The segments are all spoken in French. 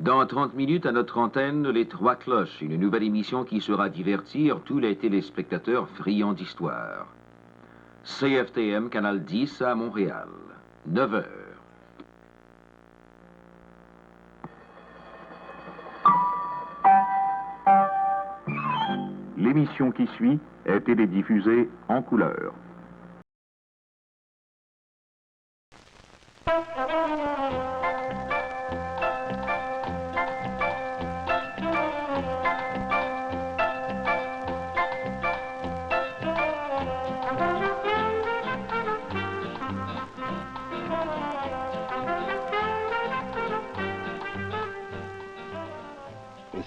Dans 30 minutes, à notre antenne, Les Trois Cloches, une nouvelle émission qui sera divertir tous les téléspectateurs friands d'histoire. CFTM, Canal 10 à Montréal, 9 heures. L'émission qui suit est télédiffusée en couleur.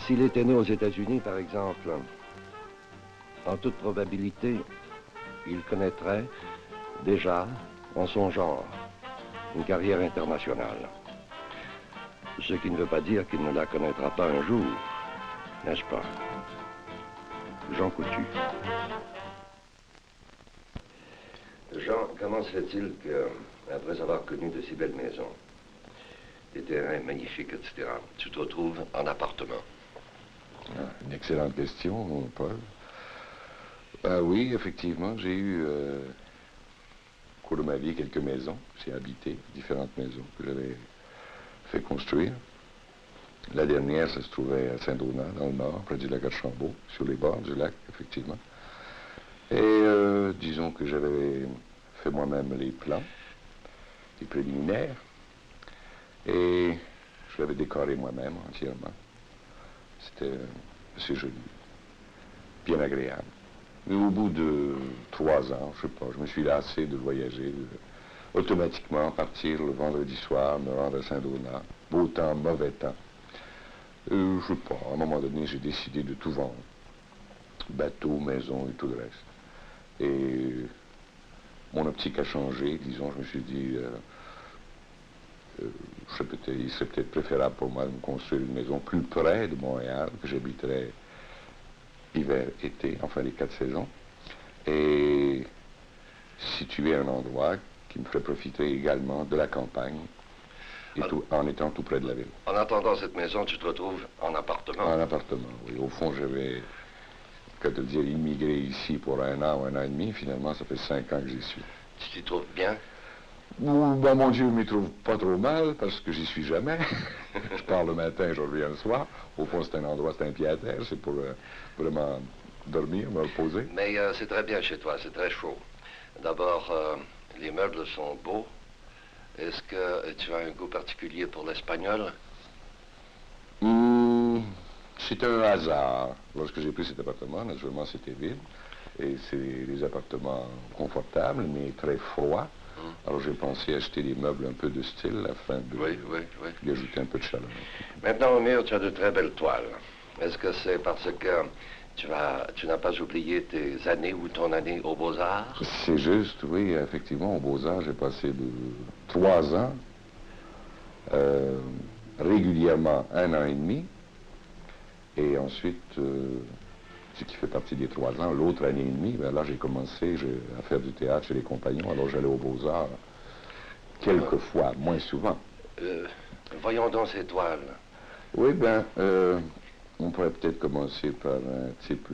S'il était né aux États-Unis, par exemple, en toute probabilité, il connaîtrait déjà, en son genre, une carrière internationale. Ce qui ne veut pas dire qu'il ne la connaîtra pas un jour, n'est-ce pas? Jean Coutu. Jean, comment se fait-il que, après avoir connu de si belles maisons, des terrains magnifiques, etc., tu te retrouves en appartement? Une excellente question, Paul. Oui, effectivement, j'ai eu, au cours de ma vie, quelques maisons. J'ai habité différentes maisons que j'avais fait construire. La dernière, ça se trouvait à Saint-Donat, dans le nord, près du lac Archambault, sur les bords du lac, effectivement. Et disons que j'avais fait moi-même les plans, les préliminaires, et je l'avais décoré moi-même entièrement. C'était assez joli, bien agréable. Mais au bout de 3 ans, je sais pas, je me suis lassé de voyager, automatiquement partir le vendredi soir, me rendre à Saint-Donat, beau temps, mauvais temps. Je sais pas, à un moment donné, j'ai décidé de tout vendre. Bateau, maison et tout le reste. Et mon optique a changé, disons, je me suis dit, il serait peut-être préférable pour moi de me construire une maison plus près de Montréal, que j'habiterais hiver, été, enfin les 4 saisons, et situer un endroit qui me ferait profiter également de la campagne, et en étant tout près de la ville. En attendant cette maison, tu te retrouves en appartement? En appartement, oui. Au fond, j'avais, que te dire, immigré ici pour 1 an ou 1 an et demi. Finalement, ça fait 5 ans que j'y suis. Tu t'y trouves bien? Ben, mon Dieu, je m'y trouve pas trop mal, parce que j'y suis jamais. Je pars le matin, je reviens le soir. Au fond, c'est un endroit, c'est un pied à terre, c'est pour vraiment dormir, me reposer. Mais c'est très bien chez toi, c'est très chaud. D'abord, les meubles sont beaux. Est-ce que tu as un goût particulier pour l'espagnol? C'est un hasard. Lorsque j'ai pris cet appartement, naturellement, c'était vide. Et c'est des appartements confortables, mais très froids. Alors j'ai pensé acheter des meubles un peu de style afin de lui ajouter un peu de chaleur. Maintenant au mur, tu as de très belles toiles. Est-ce que c'est parce que tu n'as pas oublié tes années ou ton année aux Beaux-Arts? C'est juste, oui, effectivement, aux Beaux-Arts, j'ai passé de 3 ans, régulièrement 1 an et demi, et ensuite, ce qui fait partie des 3 ans, l'autre année et demie, ben là j'ai commencé à faire du théâtre chez les Compagnons, alors j'allais aux Beaux-Arts quelques fois, moins souvent. Voyons donc ces toiles. Oui, ben, on pourrait peut-être commencer par un type...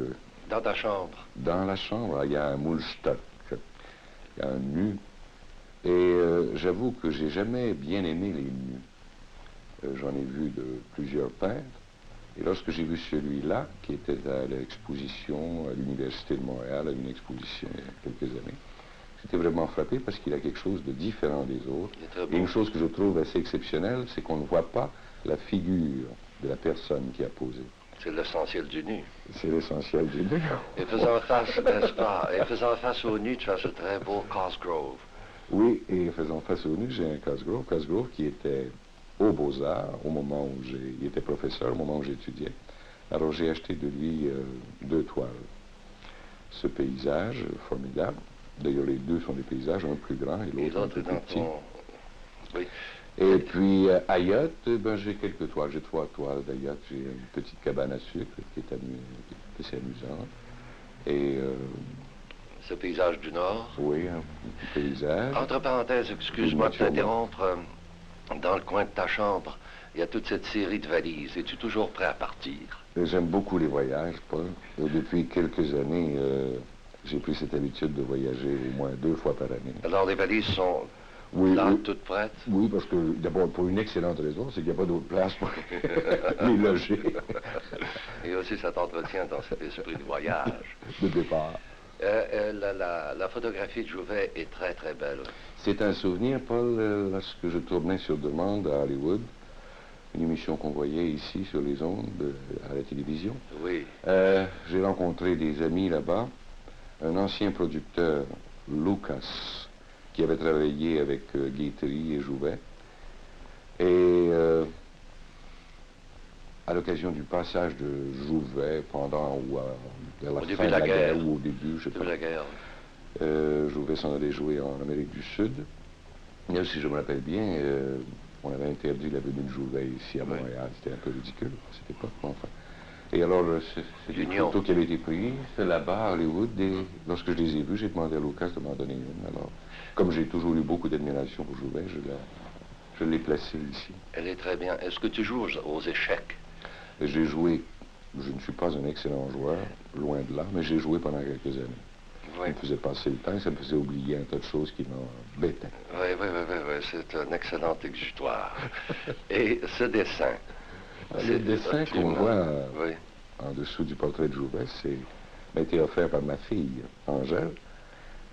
Dans ta chambre? Dans la chambre, il y a un moule-stock, il y a un nu, et j'avoue que j'ai jamais bien aimé les nus. J'en ai vu de plusieurs peintres. Et lorsque j'ai vu celui-là, qui était à l'exposition à l'Université de Montréal, à une exposition il y a quelques années, j'étais vraiment frappé parce qu'il a quelque chose de différent des autres. Et une chose que je trouve assez exceptionnelle, c'est qu'on ne voit pas la figure de la personne qui a posé. C'est l'essentiel du nu. C'est l'essentiel du nu. Et faisant face, n'est-ce pas, et faisant face au nu, tu as ce très beau Cosgrove. Oui, et faisant face au nu, j'ai un Cosgrove qui était aux Beaux-Arts, au moment où il était professeur, au moment où j'étudiais. Alors j'ai acheté de lui 2 toiles. Ce paysage formidable, d'ailleurs les 2 sont des paysages, un plus grand et l'autre un peu plus petit. Oui. Et puis Ayotte, ben, j'ai quelques toiles, j'ai 3 toiles d'Ayotte. J'ai une petite cabane à sucre qui est assez amusante. Et... ce paysage du Nord? Oui, un petit paysage. Entre parenthèses, excuse-moi de t'interrompre. Dans le coin de ta chambre, il y a toute cette série de valises. Es-tu toujours prêt à partir? J'aime beaucoup les voyages, Paul. Et depuis quelques années, j'ai pris cette habitude de voyager au moins 2 fois par année. Alors les valises sont Oui, là, oui. toutes prêtes? Oui, parce que d'abord, pour une excellente raison, c'est qu'il n'y a pas d'autre place pour les loger Et aussi, ça t'entretient dans cet esprit de voyage. de départ. La photographie de Jouvet est très, très belle. C'est un souvenir, Paul, lorsque je tournais sur demande à Hollywood, une émission qu'on voyait ici sur les ondes, à la télévision. Oui. J'ai rencontré des amis là-bas, un ancien producteur, Lucas, qui avait travaillé avec Guitry et Jouvet. Et à l'occasion du passage de Jouvet pendant ou vers la Au début fin de la guerre. ou au début, je sais De pas. la guerre. Jouvet s'en allait jouer en Amérique du Sud. Et si je me rappelle bien, on avait interdit la venue de Jouvet ici à Montréal. C'était un peu ridicule à cette époque, mais enfin. Et alors, c'est des L'Union. photos qui avaient été prises là-bas à Hollywood. Et lorsque je les ai vues, j'ai demandé à Lucas de m'en donner une. Alors, comme j'ai toujours eu beaucoup d'admiration pour Jouvet, je l'ai placée ici. Elle est très bien. Est-ce que tu joues aux échecs? J'ai joué, je ne suis pas un excellent joueur, loin de là, mais j'ai joué pendant quelques années. Oui. Ça me faisait passer le temps et ça me faisait oublier un tas de choses qui m'embêtaient. Oui, c'est un excellent exutoire. Et ce dessin? Le dessin qu'on voit Oui. en dessous du portrait de Jouvet, m'a été offert par ma fille, Angèle,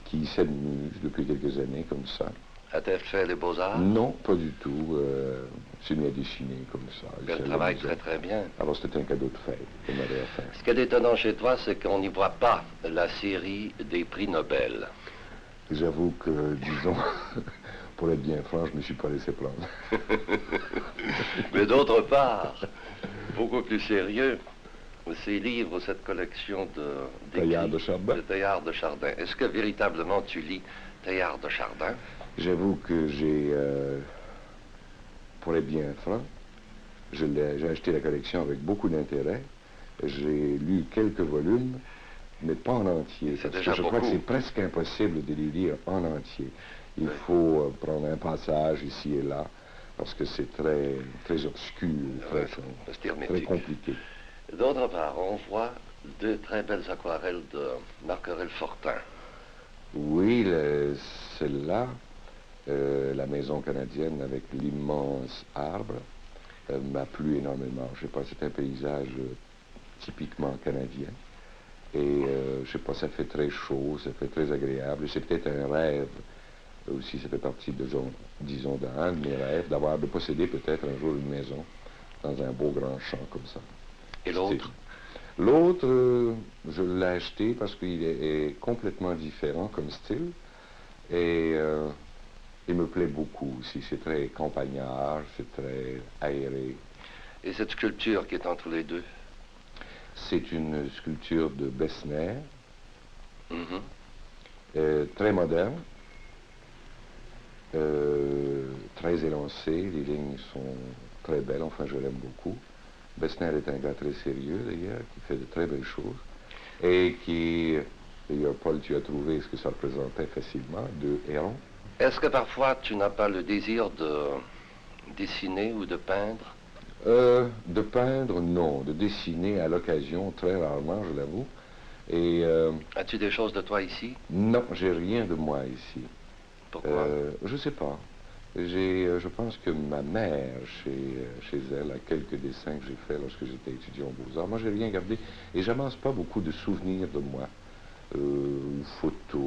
qui s'amuse depuis quelques années comme ça. A-t-elle fait les beaux-arts? Non, pas du tout. C'est mis à dessiner comme ça. Elle travaille très, très bien. Alors c'était un cadeau de fête qu'elle m'avait offert. Ce qui est étonnant chez toi, c'est qu'on n'y voit pas la série des prix Nobel. J'avoue que, disons, pour être bien franc, je ne me suis pas laissé prendre. Mais d'autre part, beaucoup plus sérieux, ces livres, cette collection Teilhard de Chardin. De Teilhard de Chardin. Est-ce que véritablement tu lis Teilhard de Chardin? J'avoue que j'ai, pour être bien franc, j'ai acheté la collection avec beaucoup d'intérêt. J'ai lu quelques volumes, mais pas en entier. C'est Parce déjà que je crois que beaucoup. c'est presque impossible de les lire en entier. Il faut prendre un passage ici et là, parce que c'est très, très obscur, C'est hermétique. très compliqué. D'autre part, on voit de très belles aquarelles de Marc-Aurèle Fortin. Oui, celle-là, la maison canadienne avec l'immense arbre, m'a plu énormément. Je sais pas, c'est un paysage typiquement canadien. Et je sais pas, ça fait très chaud, ça fait très agréable. C'est peut-être un rêve aussi, ça fait partie disons, d'un de mes rêves, de posséder peut-être un jour une maison dans un beau grand champ comme ça. Et l'autre? L'autre, je l'ai acheté parce qu'il est complètement différent comme style et il me plaît beaucoup aussi. C'est très campagnard, c'est très aéré. Et cette sculpture qui est entre les deux? C'est une sculpture de Bessner, Mhm. très moderne, très élancée. Les lignes sont très belles, enfin je l'aime beaucoup. Bessner est un gars très sérieux d'ailleurs, qui fait de très belles choses et qui, d'ailleurs Paul, tu as trouvé ce que ça représentait facilement, 2 hérons. Est-ce que parfois tu n'as pas le désir de dessiner ou de peindre? De peindre, non. De dessiner à l'occasion, très rarement, je l'avoue. Et As-tu des choses de toi ici? non, j'ai rien de moi ici. Pourquoi? Je sais pas. Je pense que ma mère, chez elle, a quelques dessins que j'ai faits lorsque j'étais étudiant aux Beaux-Arts. Moi, j'ai rien gardé et j'amasse pas beaucoup de souvenirs de moi, ou photos,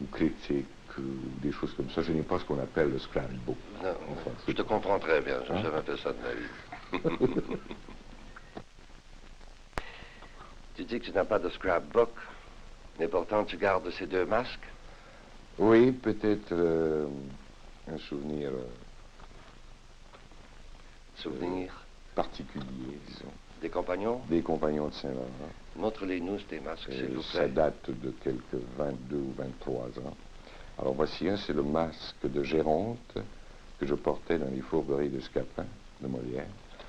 ou critiques, ou des choses comme ça. Je n'ai pas ce qu'on appelle le scrapbook. Non, Enfin, je te comprends très bien, je n'ai jamais fait ça de ma vie. Tu dis que tu n'as pas de scrapbook, mais pourtant tu gardes ces 2 masques? Oui, peut-être un souvenir Souvenirs particulier, disons. des compagnons? Des compagnons de Saint-Laurent. Montre-les-nous tes masques, s'il vous Ça plaît. date de quelques 22 ou 23 ans. Alors voici un, c'est le masque de Géronte que je portais dans les fourberies de Scapin, de Molière.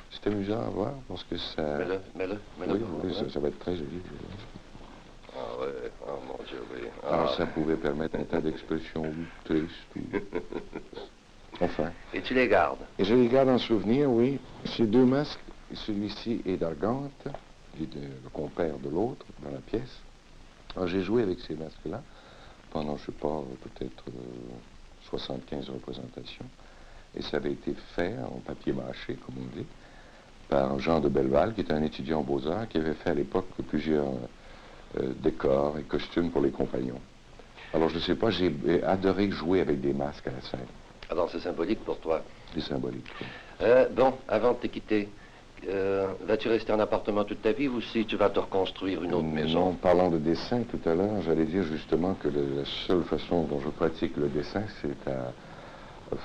C'est amusant à voir parce que ça... Mets-le. Oui, ça va être très joli. Ah ouais, oh mon Dieu, oui. Alors ça pouvait permettre un tas d'expressions tristes ou Enfin. Et tu les gardes? Et je les garde en souvenir, oui. Ces deux masques, celui-ci est d'Argante, le compère de l'autre, dans la pièce. Alors j'ai joué avec ces masques-là pendant, je sais pas, peut-être 75 représentations. Et ça avait été fait en papier mâché, comme on dit, par Jean de Belleval, qui était un étudiant en beaux-arts, qui avait fait à l'époque plusieurs décors et costumes pour les compagnons. Alors je ne sais pas, j'ai adoré jouer avec des masques à la scène. Alors c'est symbolique pour toi. C'est symbolique. Bon, avant de te quitter, vas-tu rester en appartement toute ta vie ou si tu vas te reconstruire une autre maison? Non, parlant de dessin tout à l'heure, j'allais dire justement que la seule façon dont je pratique le dessin, c'est à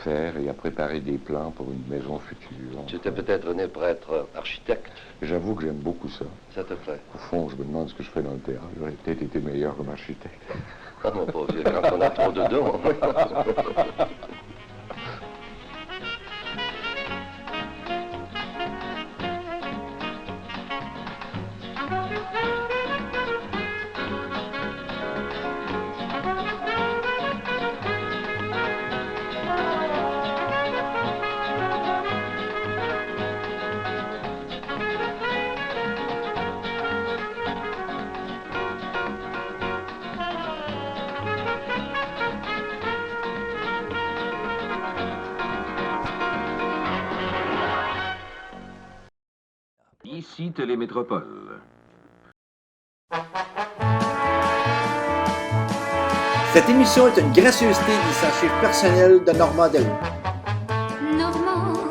faire et à préparer des plans pour une maison future. Tu étais peut-être né pour être architecte. J'avoue que j'aime beaucoup ça. Ça te plaît? Au fond, je me demande ce que je fais dans le théâtre. J'aurais peut-être été meilleur comme architecte. Ah mon pauvre vieux, quand on a trop de dons. Ici Télémétropole. Cette émission est une gracieuseté du sachet personnel de Normand Delu. Normand.